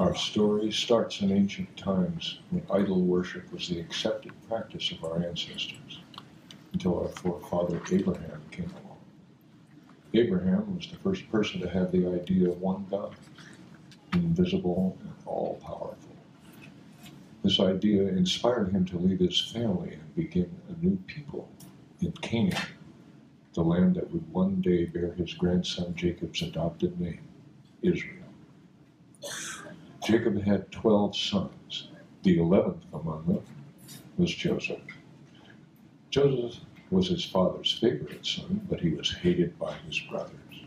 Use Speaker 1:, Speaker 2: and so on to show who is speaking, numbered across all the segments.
Speaker 1: Our story starts in ancient times when idol worship was the accepted practice of our ancestors, until our forefather Abraham came along. Abraham was the first person to have the idea of one God, invisible and all-powerful. This idea inspired him to leave his family and begin a new people in Canaan, the land that would one day bear his grandson Jacob's adopted name, Israel. Jacob had 12 sons. The 11th among them was Joseph. Joseph was his father's favorite son, but he was hated by his brothers.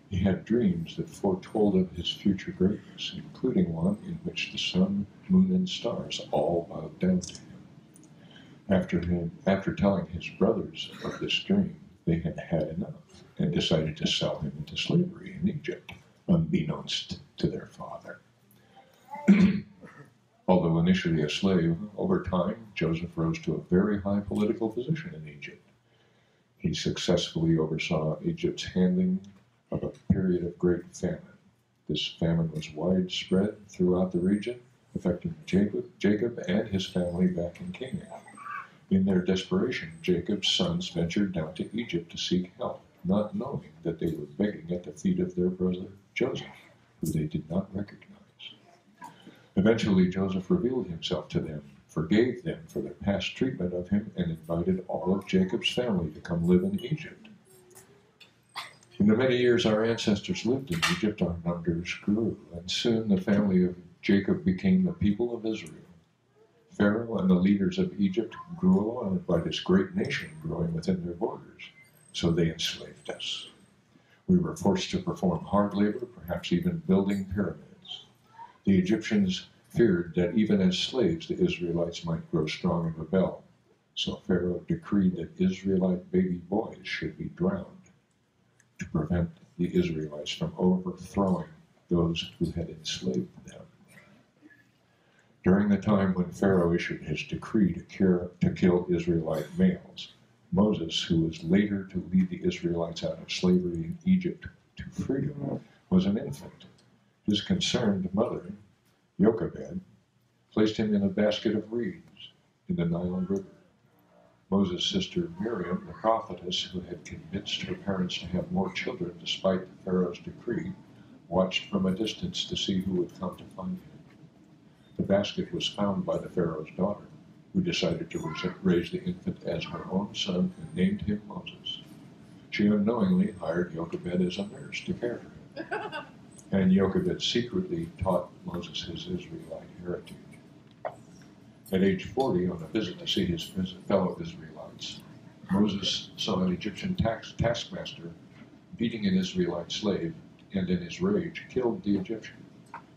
Speaker 1: He had dreams that foretold of his future greatness, including one in which the sun, moon, and stars all bowed down to him. After telling his brothers of this dream, they had had enough and decided to sell him into slavery in Egypt, unbeknownst to their father. Although initially a slave, over time, Joseph rose to a very high political position in Egypt. He successfully oversaw Egypt's handling of a period of great famine. This famine was widespread throughout the region, affecting Jacob and his family back in Canaan. In their desperation, Jacob's sons ventured down to Egypt to seek help, not knowing that they were begging at the feet of their brother Joseph, who they did not recognize. Eventually, Joseph revealed himself to them, forgave them for their past treatment of him, and invited all of Jacob's family to come live in Egypt. In the many years our ancestors lived in Egypt, our numbers grew, and soon the family of Jacob became the people of Israel. Pharaoh and the leaders of Egypt grew alarmed by this great nation growing within their borders, so they enslaved us. We were forced to perform hard labor, perhaps even building pyramids. The Egyptians feared that even as slaves, the Israelites might grow strong and rebel, so Pharaoh decreed that Israelite baby boys should be drowned to prevent the Israelites from overthrowing those who had enslaved them. During the time when Pharaoh issued his decree to kill Israelite males, Moses, who was later to lead the Israelites out of slavery in Egypt to freedom, was an infant. His concerned mother, Jochebed, placed him in a basket of reeds in the Nile River. Moses' sister Miriam, the prophetess who had convinced her parents to have more children despite Pharaoh's decree, watched from a distance to see who would come to find him. The basket was found by the Pharaoh's daughter, who decided to raise the infant as her own son and named him Moses. She unknowingly hired Jochebed as a nurse to care for him. And Jochebed secretly taught Moses his Israelite heritage. At age 40, on a visit to see his fellow Israelites, Moses saw an Egyptian taskmaster beating an Israelite slave, and in his rage killed the Egyptian.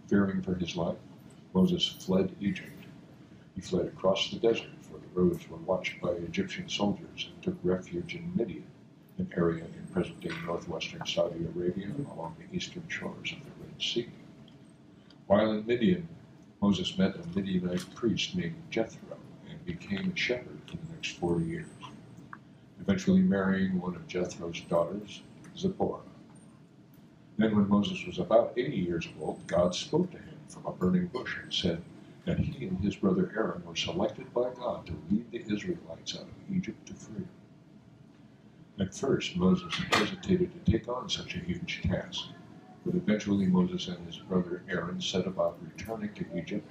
Speaker 1: Fearing for his life, Moses fled Egypt. He fled across the desert, for the roads were watched by Egyptian soldiers, and took refuge in Midian, an area in present-day northwestern Saudi Arabia along the eastern shores of the Red Sea. While in Midian, Moses met a Midianite priest named Jethro and became a shepherd for the next 40 years, eventually marrying one of Jethro's daughters, Zipporah. Then when Moses was about 80 years old, God spoke to him from a burning bush and said that he and his brother Aaron were selected by God to lead the Israelites out of Egypt to freedom. At first, Moses hesitated to take on such a huge task, but eventually Moses and his brother Aaron set about returning to Egypt,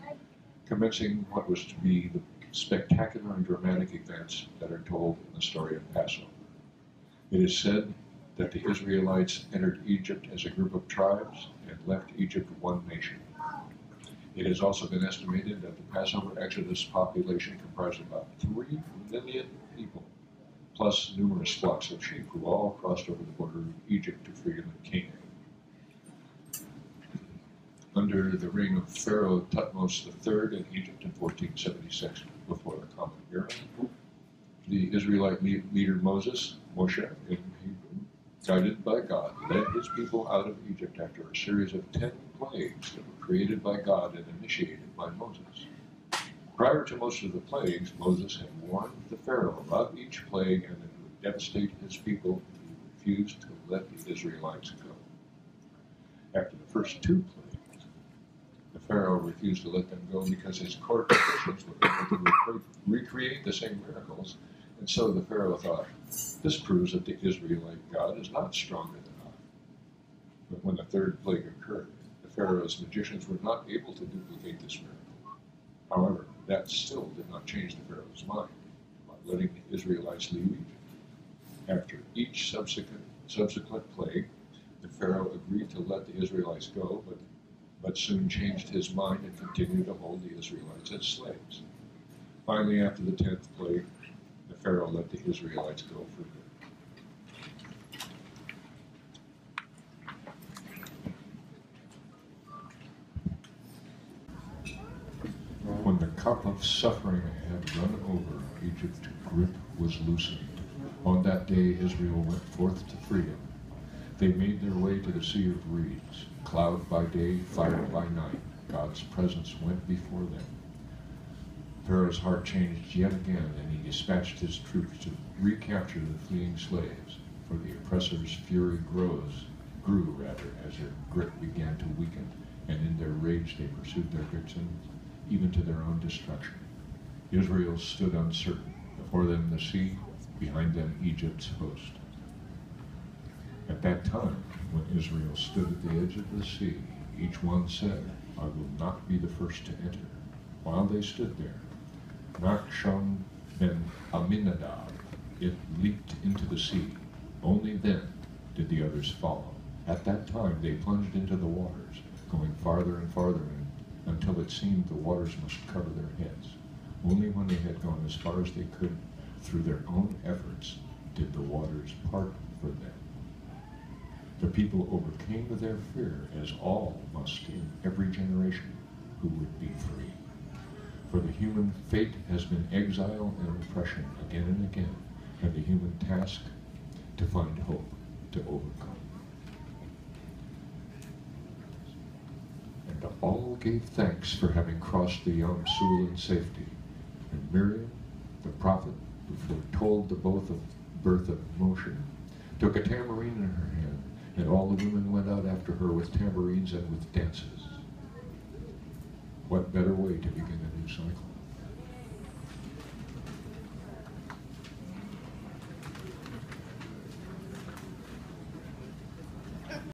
Speaker 1: commencing what was to be the spectacular and dramatic events that are told in the story of Passover. It is said that the Israelites entered Egypt as a group of tribes and left Egypt one nation. It has also been estimated that the Passover Exodus population comprised about 3 million people, plus numerous flocks of sheep who all crossed over the border of Egypt to freedom in Canaan. Under the reign of Pharaoh Thutmose III in Egypt in 1476 before the Common Era, the Israelite leader Moses, Moshe in Hebrew, guided by God, led his people out of Egypt after a series of 10 plagues that were created by God and initiated by Moses. Prior to most of the plagues, Moses had warned the Pharaoh about each plague and that it would devastate his people if he refused to let the Israelites go. After the first 2 plagues, the Pharaoh refused to let them go because his court officials were able to recreate the same miracles. And so the Pharaoh thought, this proves that the Israelite God is not stronger than I. But when the third plague occurred, the Pharaoh's magicians were not able to duplicate this miracle. However, that still did not change the Pharaoh's mind about letting the Israelites leave Egypt. After each subsequent plague, the Pharaoh agreed to let the Israelites go, but soon changed his mind and continued to hold the Israelites as slaves. Finally, after the 10th plague, the Pharaoh let the Israelites go for good. When the cup of suffering had run over, Egypt's grip was loosened. On that day, Israel went forth to freedom. They made their way to the Sea of Reeds. Cloud by day, fire by night. God's presence went before them. Pharaoh's heart changed yet again, and he dispatched his troops to recapture the fleeing slaves, for the oppressor's fury grew as their grip began to weaken, and in their rage they pursued their victims, even to their own destruction. Israel stood uncertain. Before them the sea, behind them Egypt's host. At that time, when Israel stood at the edge of the sea, each one said, I will not be the first to enter. While they stood there, Nachshon ben Aminadab, it leaped into the sea. Only then did the others follow. At that time they plunged into the waters, going farther and farther until it seemed the waters must cover their heads. Only when they had gone as far as they could through their own efforts did the waters part for them. The people overcame their fear, as all must in every generation who would be free. For the human fate has been exile and oppression again and again, and the human task to find hope to overcome. And all gave thanks for having crossed the Yam Sul in safety. And Miriam, the prophet who foretold the birth of Moshe, took a tambourine in her hand, and all the women went out after her with tambourines and with dances. What better way to begin a new cycle?